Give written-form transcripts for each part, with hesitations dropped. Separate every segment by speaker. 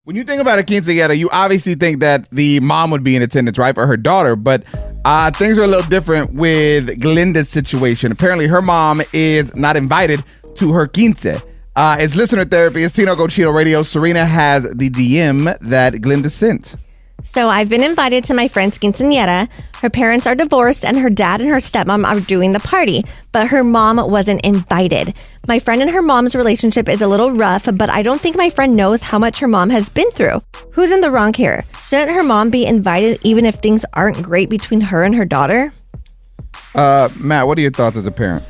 Speaker 1: When you think about a quinceañera, you obviously think that the mom would be in attendance, right, for her daughter. But things are a little different with Glinda's situation. Apparently, her mom is not invited to her quince. It's listener therapy. It's Tino Cochino Radio. Serina has the DM that Glinda sent.
Speaker 2: So I've been invited to my friend's quinceañera. Her parents are divorced and her dad and her stepmom are doing the party, but her mom wasn't invited. My friend and her mom's relationship is a little rough, but I don't think my friend knows how much her mom has been through. Who's in the wrong here? Shouldn't her mom be invited even if things aren't great between her and her daughter?
Speaker 1: Matt, what are your thoughts as a parent?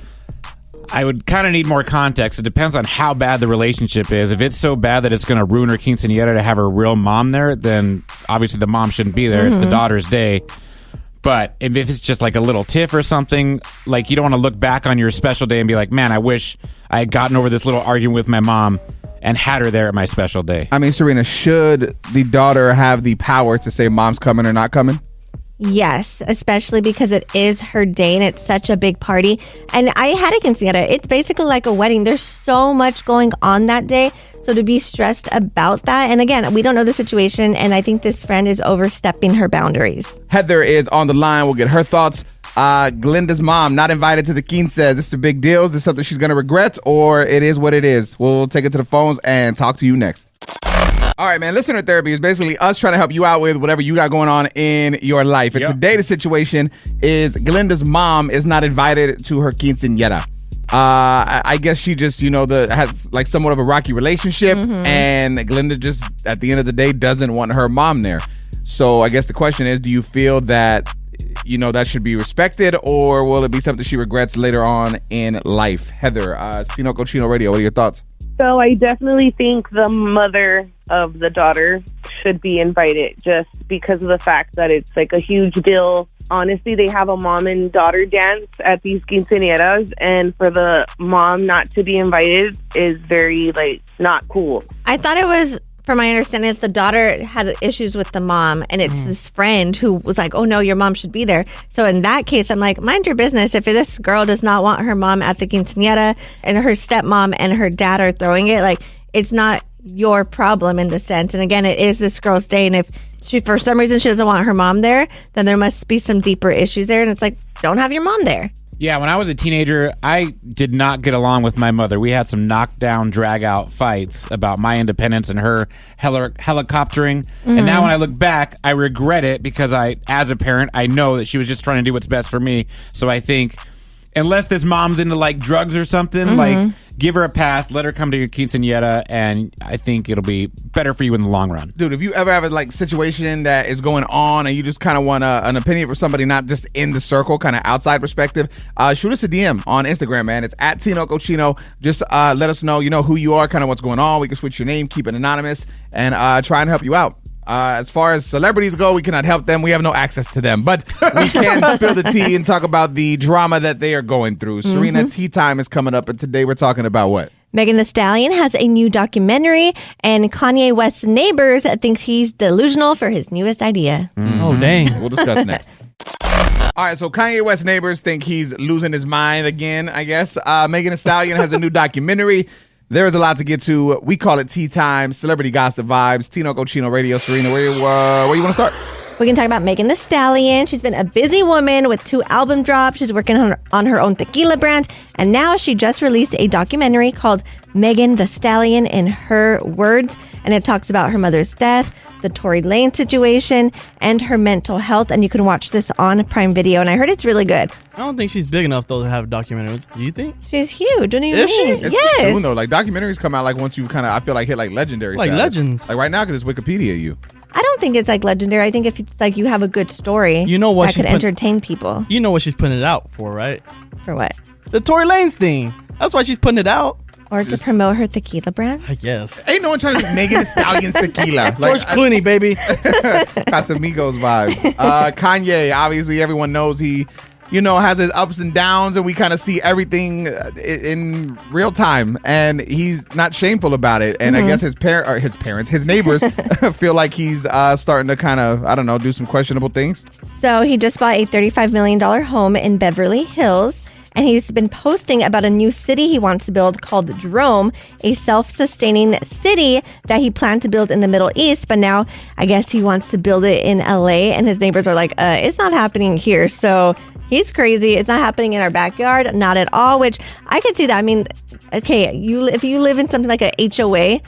Speaker 3: I would kind of need more context. It depends on how bad the relationship is. If it's so bad that it's going to ruin her quinceañera to have her real mom there, then obviously the mom shouldn't be there. It's the daughter's day. But if it's just like a little tiff or something, like you don't want to look back on your special day and be like, man, I wish I had gotten over this little argument with my mom and had her there at my special day.
Speaker 1: I mean, Serena, should the daughter have the power to say mom's coming or not coming?
Speaker 2: Yes, especially because it is her day and it's such a big party. And I had a quinceañera. It's basically like a wedding. There's so much going on that day. So to be stressed about that, and again, we don't know the situation, and I think this friend is overstepping her boundaries.
Speaker 1: Heather is on the line. We'll get her thoughts. Glinda's mom not invited to the quince. Is this a big deal? Is this something she's going to regret, or it is what it is? We'll take it to the phones and talk to you next. All right, man. Listener therapy is basically us trying to help you out with whatever you got going on in your life. And today the situation is Glinda's mom is not invited to her quinceañera. I guess she just, has like somewhat of a rocky relationship, and Glinda just, at the end of the day, doesn't want her mom there. So I guess the question is, do you feel that, that should be respected, or will it be something she regrets later on in life? Heather, Tino Cochino Radio, what are your thoughts?
Speaker 4: So I definitely think the mother of the daughter should be invited just because of the fact that it's like a huge deal. Honestly, they have a mom and daughter dance at these quinceañeras, and for the mom not to be invited is very, not cool.
Speaker 2: I thought it was, from my understanding, that the daughter had issues with the mom, and it's this friend who was like, oh no, your mom should be there. So in that case, I'm like, mind your business. If this girl does not want her mom at the quinceañera and her stepmom and her dad are throwing it, it's not your problem in the sense. And again, it is this girl's day, and if she, for some reason, she doesn't want her mom there, then there must be some deeper issues there, and it's like, don't have your mom there.
Speaker 3: Yeah, when I was a teenager, I did not get along with my mother. We had some knockdown, drag-out fights about my independence and her helicoptering. And now when I look back, I regret it because as a parent, I know that she was just trying to do what's best for me. So I think, unless this mom's into drugs or something, give her a pass, let her come to your quinceañera, and I think it'll be better for you in the long run.
Speaker 1: Dude, if you ever have a situation that is going on and you just kind of want an opinion from somebody not just in the circle, kind of outside perspective, shoot us a DM on Instagram, man. It's at Tino Cochino. Just let us know, who you are, kind of what's going on. We can switch your name, keep it anonymous, and try and help you out. As far as celebrities go, we cannot help them. We have no access to them. But we can spill the tea and talk about the drama that they are going through. Serena, tea time is coming up, and today we're talking about what?
Speaker 2: Megan Thee Stallion has a new documentary, and Kanye West's neighbors thinks he's delusional for his newest idea.
Speaker 5: Oh, dang.
Speaker 1: We'll discuss next. All right, so Kanye West's neighbors think he's losing his mind again, I guess. Megan Thee Stallion has a new documentary. There is a lot to get to. We call it Tea Time, celebrity gossip vibes. Tino Cochino Radio. Serena, where you want to start?
Speaker 2: We can talk about Megan Thee Stallion. She's been a busy woman with 2 album drops. She's working on her own tequila brand. And now she just released a documentary called Megan Thee Stallion in Her Words. And it talks about her mother's death, the Tory Lanez situation, and her mental health. And you can watch this on Prime Video. And I heard it's really good.
Speaker 5: I don't think she's big enough, though, to have a documentary. Do you think?
Speaker 2: She's huge. What do you
Speaker 5: Is
Speaker 2: mean?
Speaker 5: she?
Speaker 1: It's too soon, though. Documentaries come out once you've I feel hit legendary status.
Speaker 5: Legends.
Speaker 1: Right now, I could just Wikipedia you.
Speaker 2: I don't think it's legendary. I think if it's you have a good story,
Speaker 5: you know what,
Speaker 2: that could entertain people.
Speaker 5: You know what she's putting it out for, right?
Speaker 2: For what?
Speaker 5: The Tory Lanez thing. That's why she's putting it out.
Speaker 2: Or to promote her tequila brand?
Speaker 5: I guess.
Speaker 1: Ain't no one trying to do Megan Thee Stallion's tequila.
Speaker 5: George Clooney, baby.
Speaker 1: Casamigos vibes. Kanye, obviously everyone knows he, has his ups and downs, and we kind of see everything in real time, and he's not shameful about it. And I guess his neighbors feel like he's starting to kind of, do some questionable things.
Speaker 2: So he just bought a $35 million home in Beverly Hills. and he's been posting about a new city he wants to build called Drome, a self-sustaining city that he planned to build in the Middle East. But now I guess he wants to build it in LA, and his neighbors are like, it's not happening here. So he's crazy. It's not happening in our backyard, not at all, which I could see that. I mean, okay, if you live in something like a HOA,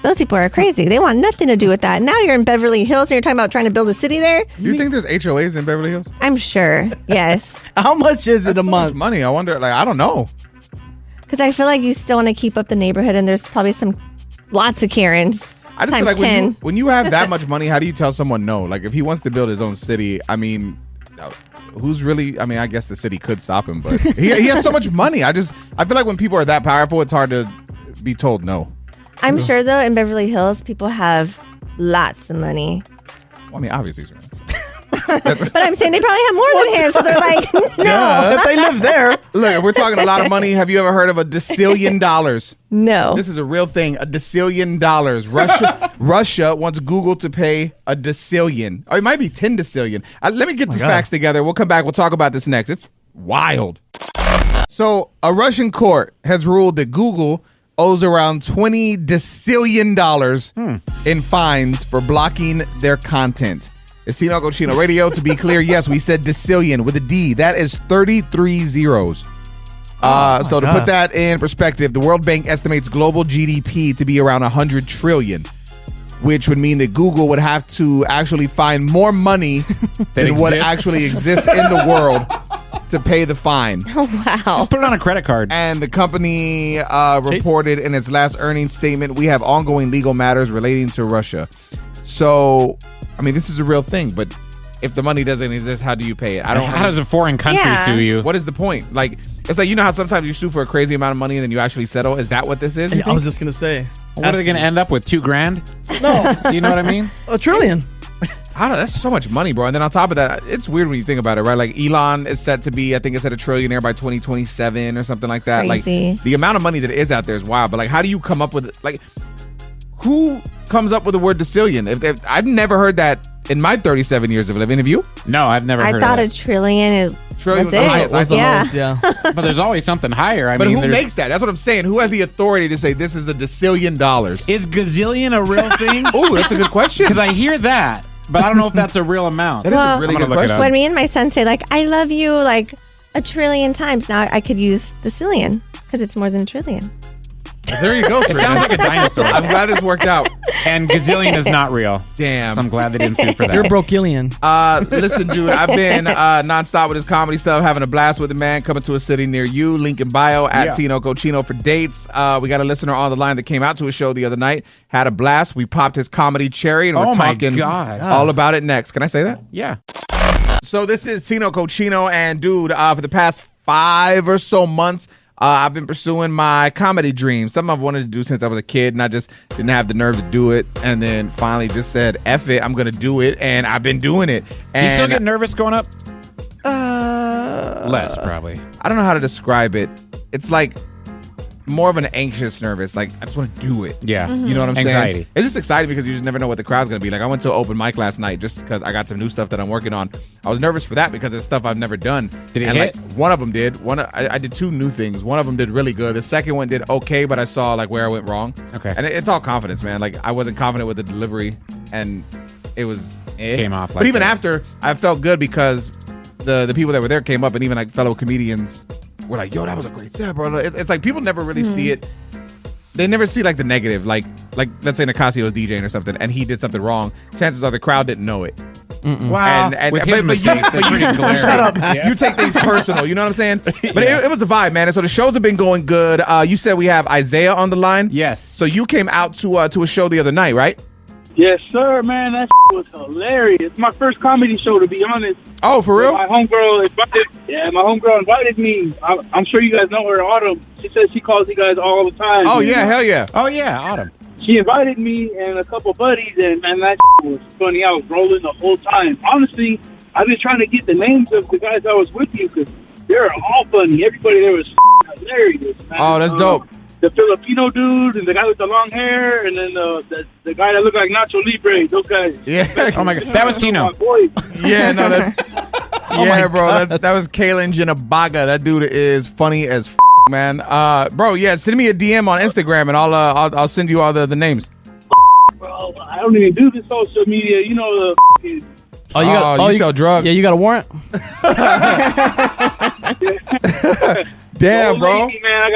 Speaker 2: those people are crazy. They want nothing to do with that. Now you're in Beverly Hills and you're talking about trying to build a city there?
Speaker 1: You think there's HOAs in Beverly Hills?
Speaker 2: I'm sure. Yes.
Speaker 5: How much is it a
Speaker 1: So much
Speaker 5: month?
Speaker 1: money. I wonder, like, I don't know.
Speaker 2: Because I feel like you still want to keep up the neighborhood, and there's probably lots of Karens.
Speaker 1: I just feel
Speaker 2: times
Speaker 1: like
Speaker 2: 10.
Speaker 1: when you have that much money, how do you tell someone no? Like, if he wants to build his own city, I mean, who's really? I mean, I guess the city could stop him, but he has so much money. I feel like when people are that powerful, it's hard to be told no.
Speaker 2: I'm sure, though, in Beverly Hills, people have lots of money.
Speaker 1: Well, I mean, obviously, Serena.
Speaker 2: But I'm saying they probably have more than him, so they're like, no.
Speaker 5: If they live there,
Speaker 1: Look, if we're talking a lot of money, have you ever heard of a decillion dollars?
Speaker 2: No.
Speaker 1: This is a real thing, a decillion dollars. Russia wants Google to pay a decillion. Or it might be 10 decillion. Let me get these facts together. We'll come back. We'll talk about this next. It's wild. So a Russian court has ruled that Google owes around $20 decillion in fines for blocking their content. It's Tino Cochino Radio. To be clear, yes, we said decillion with a D. That is 33 zeros. So to put that in perspective, the World Bank estimates global GDP to be around 100 trillion, which would mean that Google would have to actually find more money than what actually exists in the world to pay the fine.
Speaker 2: Oh, wow.
Speaker 3: Just put it on a credit card.
Speaker 1: And the company reported in its last earnings statement, we have ongoing legal matters relating to Russia. So, I mean, this is a real thing, but if the money doesn't exist, how do you pay it?
Speaker 3: How does a foreign country sue you?
Speaker 1: What is the point? Like, it's like, you know how sometimes you sue for a crazy amount of money and then you actually settle? Is that what this is?
Speaker 5: I was just going to say.
Speaker 3: What are they going to end up with? $2,000?
Speaker 5: No.
Speaker 3: You know what I mean?
Speaker 5: $1 trillion.
Speaker 1: I don't know. That's so much money, bro. And then on top of that, it's weird when you think about it, right? Like, Elon is set to be, I think it's at $1 trillionaire by 2027 or something like that.
Speaker 2: Crazy.
Speaker 1: Like, the amount of money that is out there is wild. But like, how do you come up with, like, who comes up with the word decillion? If I've never heard that in my 37 years of living. Have you?
Speaker 3: No, I've never heard
Speaker 2: I thought
Speaker 3: of
Speaker 2: a
Speaker 3: that.
Speaker 2: trillion
Speaker 1: Trillion
Speaker 2: was
Speaker 1: was the
Speaker 2: it.
Speaker 1: highest.
Speaker 5: Was the
Speaker 2: Yeah.
Speaker 5: lowest, yeah.
Speaker 3: But there's always something higher. I
Speaker 1: But
Speaker 3: mean,
Speaker 1: who makes that? That's what I'm saying. Who has the authority to say this is a decillion dollars?
Speaker 3: Is gazillion a real thing?
Speaker 1: Oh, that's a good question.
Speaker 3: Because I hear that, but I don't know if that's a real amount.
Speaker 1: That is
Speaker 2: Well,
Speaker 1: a really
Speaker 3: I'm
Speaker 1: good
Speaker 3: gonna look it
Speaker 1: question.
Speaker 3: up.
Speaker 2: When me and my son say, like, I love you, like, 1 trillion times, now I could use decillion because it's more than 1 trillion.
Speaker 1: There you go,
Speaker 3: It
Speaker 1: Serena.
Speaker 3: sounds like a dinosaur.
Speaker 1: I'm glad this worked out.
Speaker 3: And gazillion is not real.
Speaker 1: Damn.
Speaker 3: So I'm glad they didn't sue for that.
Speaker 5: You're Brokillion.
Speaker 1: Listen, dude, I've been nonstop with his comedy stuff, having a blast with the man, coming to a city near you. Link in bio at Tino Cochino for dates. We got a listener on the line that came out to a show the other night, had a blast. We popped his comedy cherry, and we're
Speaker 3: Oh my
Speaker 1: talking
Speaker 3: God.
Speaker 1: all about it next. Can I say that?
Speaker 3: Yeah.
Speaker 1: So this is Tino Cochino, and dude, for the past 5 or so months, I've been pursuing my comedy dream. Something I've wanted to do since I was a kid, and I just didn't have the nerve to do it. And then finally just said, F it, I'm going to do it. And I've been doing it. And
Speaker 3: You still get nervous going up?
Speaker 1: Less,
Speaker 3: probably.
Speaker 1: I don't know how to describe it. It's like more of an anxious nervous. Like, I just want to do it.
Speaker 3: Yeah.
Speaker 1: You know what I'm saying?
Speaker 3: Anxiety.
Speaker 1: It's just exciting because you just never know what the crowd's going to be. Like, I went to an open mic last night just because I got some new stuff that I'm working on. I was nervous for that because it's stuff I've never done.
Speaker 3: Did it
Speaker 1: and
Speaker 3: hit?
Speaker 1: Like, one of them did. I did 2 new things. One of them did really good. The second one did okay, but I saw like where I went wrong.
Speaker 3: Okay.
Speaker 1: And it's all confidence, man. Like, I wasn't confident with the delivery, and it was
Speaker 3: Came off like
Speaker 1: But even
Speaker 3: that.
Speaker 1: after, I felt good because the people that were there came up, and even like fellow comedians were like, "Yo, that was a great set, bro." It's like people never really see it. They never see like the negative. Like let's say Nicasio was DJing or something, and he did something wrong. Chances are the crowd didn't know it.
Speaker 3: Wow.
Speaker 1: And
Speaker 3: With
Speaker 1: but-
Speaker 3: his
Speaker 1: but
Speaker 3: mistakes,
Speaker 1: you-
Speaker 3: they're pretty glaring.
Speaker 1: Shut up.
Speaker 3: Yeah.
Speaker 1: You take things personal. You know what I'm saying? But it was a vibe, man. And so the shows have been going good. You said we have Isaiah on the line.
Speaker 3: Yes.
Speaker 1: So you came out to a show the other night, right?
Speaker 6: Yes, sir, man. That was hilarious. It's my first comedy show, to be honest.
Speaker 1: Oh, for real?
Speaker 6: My homegirl invited me. I'm sure you guys know her, Autumn. She says she calls you guys all the time.
Speaker 1: Oh yeah, hell yeah.
Speaker 3: Oh, yeah. Autumn.
Speaker 6: She invited me and a couple buddies, and man, that was funny. I was rolling the whole time. Honestly, I've been trying to get the names of the guys I was with you because they're all funny. Everybody there was hilarious, man.
Speaker 1: Oh, that's dope.
Speaker 6: The Filipino dude and the guy with the long hair, and then the guy that looked like Nacho Libre. Those guys.
Speaker 1: Yeah.
Speaker 3: Oh, my God. That was Tino.
Speaker 6: My boys.
Speaker 1: Yeah, no, that's Yeah, bro. That was Kalen Jinabaga. That dude is funny as man. Bro, yeah, send me a DM on Instagram and I'll send you all the names.
Speaker 6: Bro, I don't even do this social media. You know the
Speaker 1: you sell drugs.
Speaker 5: Yeah, you got a warrant?
Speaker 1: Damn,
Speaker 6: old
Speaker 1: bro.
Speaker 6: lady, man, I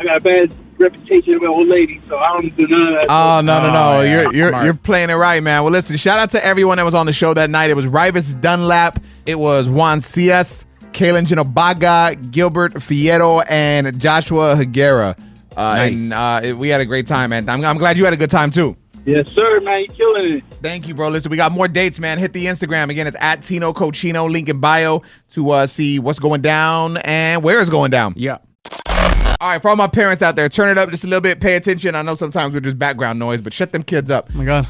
Speaker 6: got a bad reputation about old ladies, so I don't do none of that.
Speaker 1: Oh, no.
Speaker 3: yeah,
Speaker 1: You're playing it right, man. Well, listen, shout out to everyone that was on the show that night. It was Rivas Dunlap. It was Juan Cias, Kalen Jinabaga, Gilbert Fierro, and Joshua Higuera.
Speaker 3: Nice.
Speaker 1: And we had a great time, man. I'm glad you had a good time, too.
Speaker 6: Yes, sir, man. You killing it.
Speaker 1: Thank you, bro. Listen, we got more dates, man. Hit the Instagram. Again, it's at Tino Cochino, link in bio to see what's going down and where it's going down.
Speaker 3: Yeah.
Speaker 1: All right, for all my parents out there, turn it up just a little bit. Pay attention. I know sometimes we're just background noise, but shut them kids up.
Speaker 5: Oh, my God.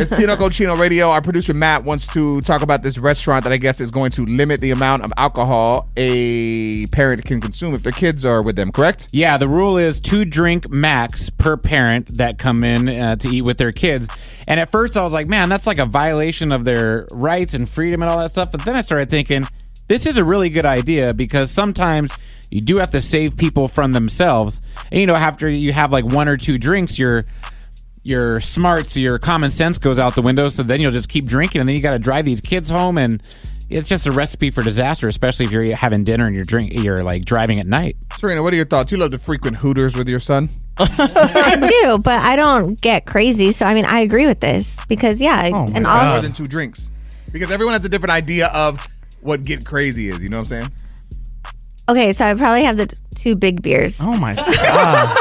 Speaker 1: It's Tino Cochino Radio. Our producer, Matt, wants to talk about this restaurant that I guess is going to limit the amount of alcohol a parent can consume if their kids are with them, correct?
Speaker 3: Yeah, the rule is 2 drink max per parent that come in to eat with their kids. And at first I was like, man, that's like a violation of their rights and freedom and all that stuff. But then I started thinking, this is a really good idea because sometimes you do have to save people from themselves. And, you know, after you have like 1 or 2 drinks, your smarts, your common sense goes out the window. So then you'll just keep drinking and then you got to drive these kids home. And it's just a recipe for disaster, especially if you're having dinner and you're like driving at night.
Speaker 1: Serena, what are your thoughts? You love to frequent Hooters with your son?
Speaker 2: I do, but I don't get crazy. So, I mean, I agree with this because, yeah. And all
Speaker 1: More than 2 drinks. Because everyone has a different idea of what get crazy is. You know what I'm saying?
Speaker 2: Okay, so I probably have the 2 big beers.
Speaker 5: Oh, my God.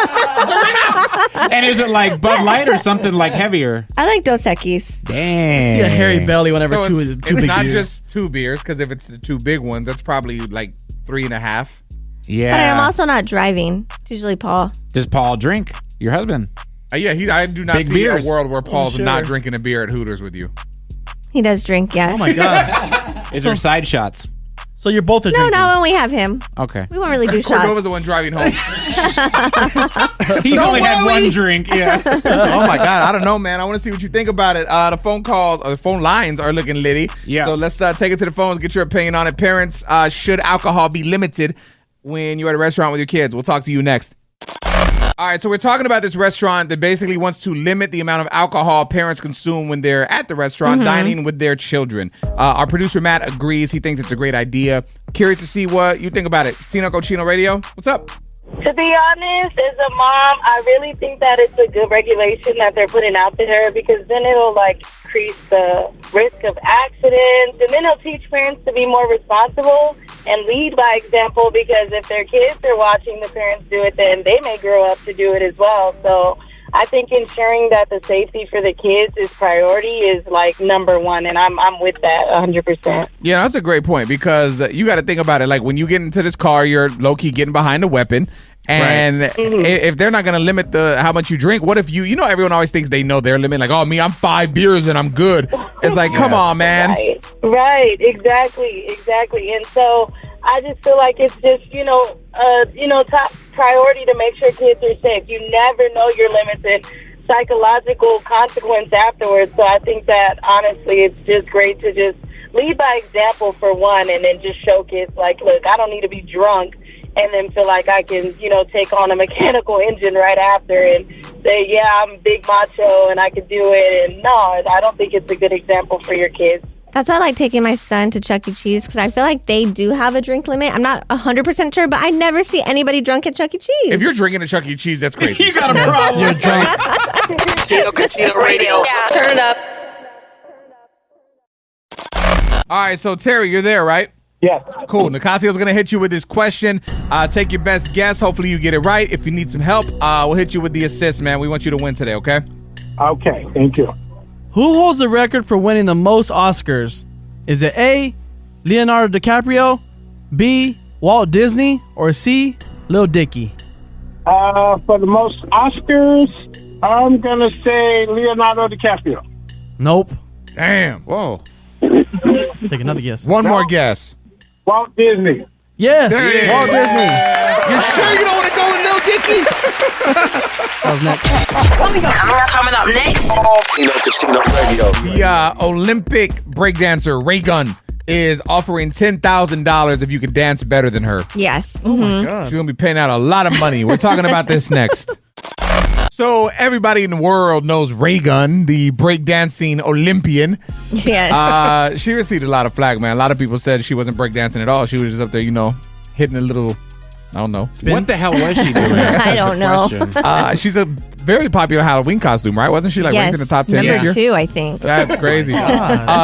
Speaker 3: And is it like Bud Light or something like heavier?
Speaker 2: I like Dos Equis.
Speaker 3: Dang.
Speaker 5: See a hairy belly whenever
Speaker 1: So
Speaker 5: two
Speaker 1: it's
Speaker 5: big
Speaker 1: not
Speaker 5: beers.
Speaker 1: just 2 beers, because if it's the 2 big ones, that's probably like 3.5.
Speaker 3: Yeah.
Speaker 2: But I'm also not driving. It's usually Paul.
Speaker 3: Does Paul drink? Your husband?
Speaker 1: Yeah, I do not
Speaker 3: Big
Speaker 1: see
Speaker 3: beers.
Speaker 1: a world where Paul's
Speaker 5: sure.
Speaker 1: not drinking a beer at Hooters with you.
Speaker 2: He does drink, yes.
Speaker 5: Oh, my God.
Speaker 3: Is there side shots?
Speaker 5: So you're both are
Speaker 2: No,
Speaker 5: drinking?
Speaker 2: not when we have him.
Speaker 3: Okay.
Speaker 2: We won't really do
Speaker 1: Cordova's
Speaker 2: shots.
Speaker 1: the one driving home.
Speaker 3: He's
Speaker 1: Don't
Speaker 3: only had
Speaker 1: worry.
Speaker 3: 1 drink. Yeah.
Speaker 1: Oh my God, I don't know, man. I want to see what you think about it. The phone calls or the phone lines are looking litty.
Speaker 3: Yeah.
Speaker 1: So let's take it to the phones, get your opinion on it. Parents, should alcohol be limited when you're at a restaurant with your kids? We'll talk to you next. All right, so we're talking about this restaurant that basically wants to limit the amount of alcohol parents consume when they're at the restaurant dining with their children. Our producer, Matt, agrees. He thinks it's a great idea. Curious to see what you think about it. Tino Cochino Radio, what's up?
Speaker 7: To be honest, as a mom, I really think that it's a good regulation that they're putting out there because then it'll increase the risk of accidents and then it'll teach parents to be more responsible and lead by example because if their kids are watching the parents do it, then they may grow up to do it as well. So I think ensuring that the safety for the kids is priority is number 1, and I'm with that 100%.
Speaker 1: Yeah, that's a great point because you got to think about it. Like when you get into this car, you're low key getting behind a weapon. And if they're not going to limit how much you drink, what if you know, everyone always thinks they know their limit. Like, oh, me, I'm 5 beers and I'm good. It's like, come on, man.
Speaker 7: Right. Exactly. And so I just feel like it's just, top priority to make sure kids are safe. You never know your limits and psychological consequence afterwards. So I think that, honestly, it's just great to just lead by example for one and then just show kids, look, I don't need to be drunk and then feel like I can, take on a mechanical engine right after and say, yeah, I'm big macho and I can do it. And no, I don't think it's a good example for your kids.
Speaker 2: That's why I like taking my son to Chuck E. Cheese because I feel like they do have a drink limit. I'm not 100% sure, but I never see anybody drunk at Chuck E. Cheese.
Speaker 1: If you're drinking at Chuck E. Cheese, that's crazy.
Speaker 3: You got a problem.
Speaker 5: You're drunk.
Speaker 8: Tino Cochino Radio.
Speaker 9: Yeah, turn it up.
Speaker 1: All right, so Terry, you're there, right?
Speaker 6: Yes.
Speaker 1: Cool. Nicasio's going to hit you with this question. Take your best guess. Hopefully you get it right. If you need some help, we'll hit you with the assist, man. We want you to win today, okay?
Speaker 6: Okay, thank you.
Speaker 5: Who holds the record for winning the most Oscars? Is it A, Leonardo DiCaprio, B, Walt Disney, or C, Lil Dicky?
Speaker 6: For the most Oscars, I'm going to say Leonardo DiCaprio.
Speaker 5: Nope.
Speaker 1: Damn. Whoa.
Speaker 5: Take another guess.
Speaker 1: One more guess.
Speaker 6: Walt Disney.
Speaker 5: Yes,
Speaker 1: Damn.
Speaker 5: Walt Disney.
Speaker 1: You sure you don't want to go with Lil Dicky?
Speaker 5: That was next.
Speaker 9: Coming up next.
Speaker 8: Tino Cochino Radio.
Speaker 1: The Olympic breakdancer Ray Gunn is offering $10,000 if you can dance better than her.
Speaker 2: Yes.
Speaker 5: Oh my God.
Speaker 1: She's going to be paying out a lot of money. We're talking about this next. So everybody in the world knows Raygun, the breakdancing Olympian.
Speaker 2: Yes.
Speaker 1: She received a lot of flack, man. A lot of people said she wasn't breakdancing at all. She was just up there, hitting a little, I don't know.
Speaker 3: What the hell was she doing?
Speaker 2: I don't know.
Speaker 1: She's a very popular Halloween costume, right? Wasn't she ranked in the top 10 this year?
Speaker 2: Number 2, I think.
Speaker 1: That's crazy.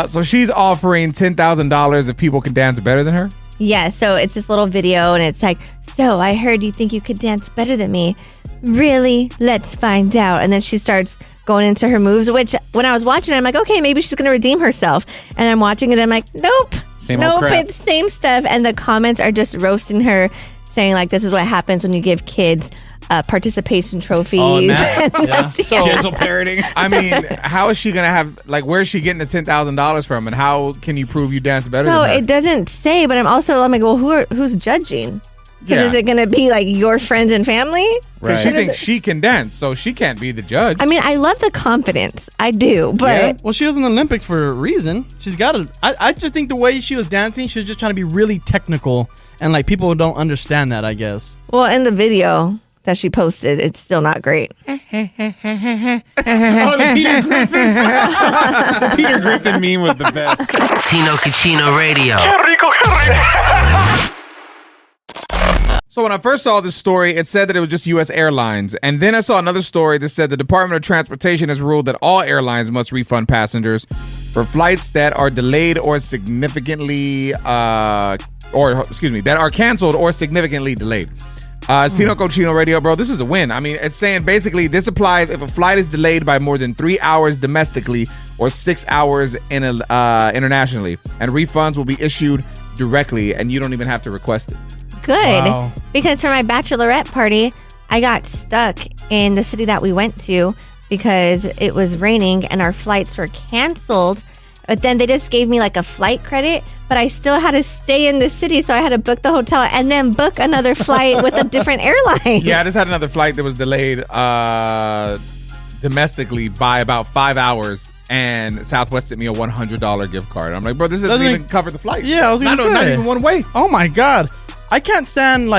Speaker 1: So she's offering $10,000 if people can dance better than her?
Speaker 2: Yeah, so it's this little video, and it's like, so I heard you think you could dance better than me. Really? Let's find out. And then she starts going into her moves, which when I was watching it, I'm like, okay, maybe she's going to redeem herself. And I'm watching it, I'm like, nope.
Speaker 3: Same old crap.
Speaker 2: It's same stuff. And the comments are just roasting her, saying like, this is what happens when you give kids participation trophies.
Speaker 5: Oh, yeah.
Speaker 3: So gentle parroting.
Speaker 1: I mean, how is she going to have, where's she getting the $10,000 from? And how can you prove you dance better than her?
Speaker 2: It doesn't say, but I'm like, well, who's judging? Because is it going to be like your friends and family?
Speaker 1: Right. She thinks she can dance, so she can't be the judge.
Speaker 2: I mean, I love the confidence. I do, but...
Speaker 5: Yeah. Well, she was in the Olympics for a reason. She's got to... I just think the way she was dancing, she was just trying to be really technical. And, people don't understand that, I guess.
Speaker 2: Well, in the video that she posted, it's still not great.
Speaker 3: Oh, the Peter Griffin. The Peter Griffin meme was the best.
Speaker 8: Tino Cucino Radio.
Speaker 1: So when I first saw this story, it said that it was just U.S. airlines. And then I saw another story that said the Department of Transportation has ruled that all airlines must refund passengers for flights that are delayed or significantly, that are canceled or significantly delayed. It's Tino Cochino Radio, bro. This is a win. I mean, it's saying basically this applies if a flight is delayed by more than 3 hours domestically or 6 hours internationally. And refunds will be issued directly, and you don't even have to request it.
Speaker 2: Good.
Speaker 5: Wow.
Speaker 2: Because for my bachelorette party, I got stuck in the city that we went to because it was raining and our flights were canceled. But then they just gave me a flight credit, but I still had to stay in the city. So I had to book the hotel and then book another flight with a different airline.
Speaker 1: Yeah, I just had another flight that was delayed domestically by about 5 hours. And Southwest sent me a $100 gift card. I'm like, bro, this doesn't even cover the flight.
Speaker 5: Yeah, I was going to say.
Speaker 1: Not even one way.
Speaker 5: Oh, my God. I can't stand,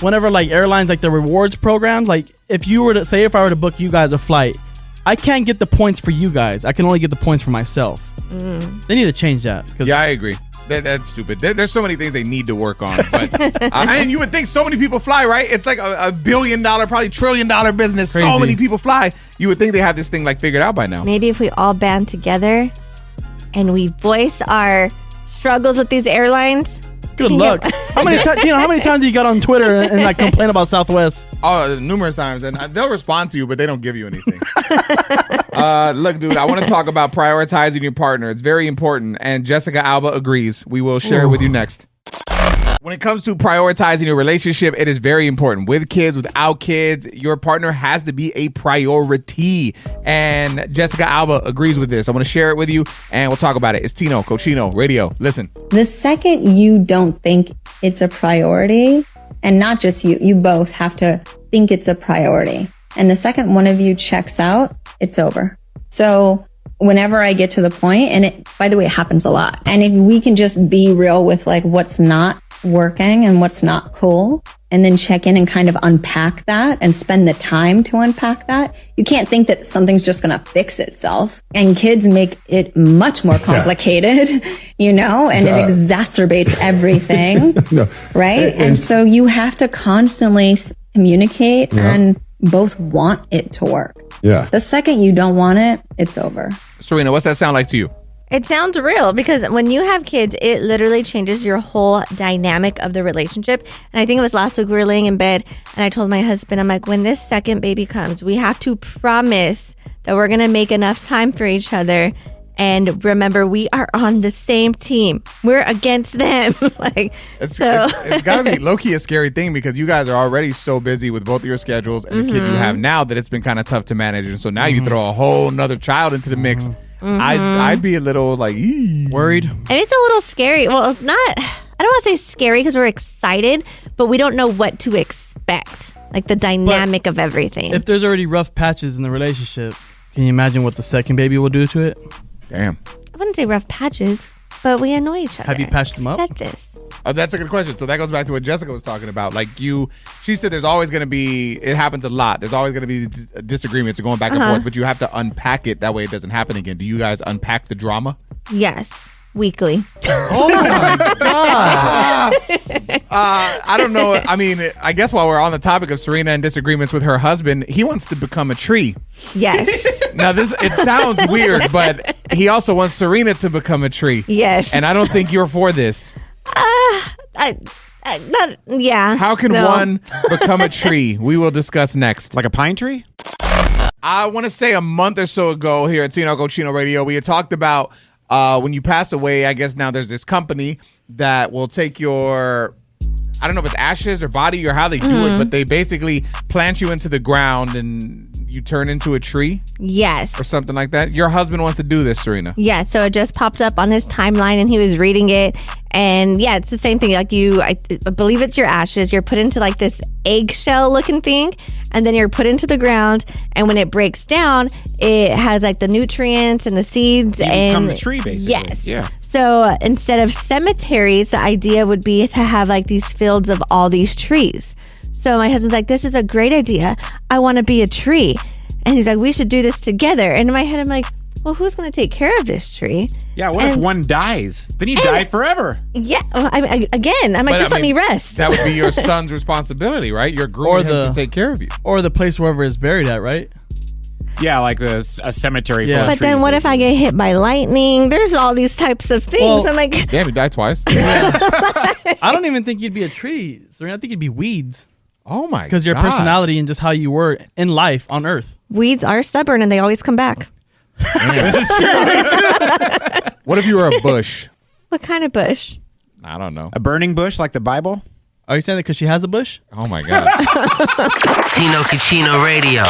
Speaker 5: whenever, airlines, the rewards programs, if you were to, say if I were to book you guys a flight, I can't get the points for you guys. I can only get the points for myself. They need to change that.
Speaker 1: Yeah, I agree. That's stupid. There's so many things they need to work on. But and you would think so many people fly, right? It's like a $1 billion, probably $1 trillion business.
Speaker 5: Crazy.
Speaker 1: So many people fly. You would think they have this thing figured out by now.
Speaker 2: Maybe if we all band together and we voice our struggles with these airlines.
Speaker 5: Good luck. How many times have you got on Twitter and complain about Southwest?
Speaker 1: Oh, numerous times, and they'll respond to you, but they don't give you anything. Look, dude, I want to talk about prioritizing your partner. It's very important, and Jessica Alba agrees. We will share it with you next. When it comes to prioritizing your relationship, it is very important. With kids, without kids, your partner has to be a priority. And Jessica Alba agrees with this. I want to share it with you, and we'll talk about it. It's Tino Cochino Radio. Listen.
Speaker 10: The second you don't think it's a priority, and not just you both have to think it's a priority. And the second one of you checks out, it's over. So whenever I get to the point, and it, by the way, it happens a lot. And if we can just be real with what's not working and what's not cool, and then check in and kind of unpack that and spend the time to unpack that. You can't think that something's just going to fix itself. And kids make it much more complicated, and it exacerbates everything, right? And so you have to constantly communicate and both want it to work.
Speaker 11: Yeah.
Speaker 10: The second you don't want it, it's over.
Speaker 1: Serena, what's that sound like to you?
Speaker 2: It sounds real because when you have kids, it literally changes your whole dynamic of the relationship. And I think it was last week we were laying in bed and I told my husband, I'm like, when this second baby comes, we have to promise that we're going to make enough time for each other. And remember, we are on the same team. We're against them.
Speaker 1: It's got to be low-key a scary thing because you guys are already so busy with both of your schedules and the kid you have now that it's been kind of tough to manage. And so now you throw a whole nother child into the mix. I'd be a little
Speaker 5: worried.
Speaker 2: And it's a little scary. Well, I don't want to say scary because we're excited, but we don't know what to expect. The dynamic of everything.
Speaker 5: If there's already rough patches in the relationship, can you imagine what the second baby will do to it?
Speaker 1: Damn.
Speaker 2: I wouldn't say rough patches. but we annoy each other.
Speaker 5: Have you patched them up?
Speaker 2: Said this.
Speaker 1: Oh, that's a good question. So that goes back to what Jessica was talking about. Like she said there's always going to be, it happens a lot. There's always going to be disagreements going back and forth, but you have to unpack it. That way it doesn't happen again. Do you guys unpack the drama?
Speaker 2: Yes. Weekly.
Speaker 5: Oh my God.
Speaker 1: I don't know. I mean, I guess while we're on the topic of Serena and disagreements with her husband, he wants to become a tree.
Speaker 2: Yes.
Speaker 1: Now it sounds weird, but he also wants Serena to become a tree.
Speaker 2: Yes.
Speaker 1: And I don't think you're for this.
Speaker 2: Yeah.
Speaker 1: How can one become a tree? We will discuss next.
Speaker 3: Like a pine tree?
Speaker 1: I want to say a month or so ago here at Tino Cochino Radio, we had talked about when you pass away. I guess now there's this company that will take your, I don't know if it's ashes or body or how they do it, but they basically plant you into the ground and you turn into a tree.
Speaker 2: Yes.
Speaker 1: Or something like that. Your husband wants to do this, Serena.
Speaker 2: Yeah, so it just popped up on his timeline and he was reading it. And yeah, it's the same thing. Like I believe it's your ashes. You're put into like this eggshell looking thing, and then you're put into the ground. And when it breaks down, it has like the nutrients and the seeds.
Speaker 3: You
Speaker 2: and
Speaker 3: become the tree, basically.
Speaker 2: Yes.
Speaker 3: Yeah.
Speaker 2: So instead of cemeteries, the idea would be to have like these fields of all these trees. So my husband's like, this is a great idea. I want to be a tree. And he's like, we should do this together. And in my head, I'm like, well, who's going to take care of this tree?
Speaker 3: Yeah, what if one dies? Then you die forever.
Speaker 2: Yeah, well, I'm like, let me rest.
Speaker 1: That would be your son's responsibility, right? You're grooming him to take care of you.
Speaker 5: Or the place wherever it's buried at, right?
Speaker 3: Yeah, like a cemetery full of
Speaker 2: But
Speaker 3: trees.
Speaker 2: then what if I get hit by lightning? There's all these types of things.
Speaker 5: Well,
Speaker 2: I'm like,
Speaker 1: damn, you died twice.
Speaker 5: I don't even think you'd be a tree, Serena. I think you'd be weeds.
Speaker 1: Oh my God.
Speaker 5: Because your personality and just how you were in life on Earth.
Speaker 2: weeds are stubborn and they always come back.
Speaker 1: What if you were a bush?
Speaker 2: What kind of bush?
Speaker 1: I don't know.
Speaker 3: A burning bush like the Bible?
Speaker 5: Are you saying that because she has a bush?
Speaker 1: Oh my God.
Speaker 8: Tino Cochino Radio.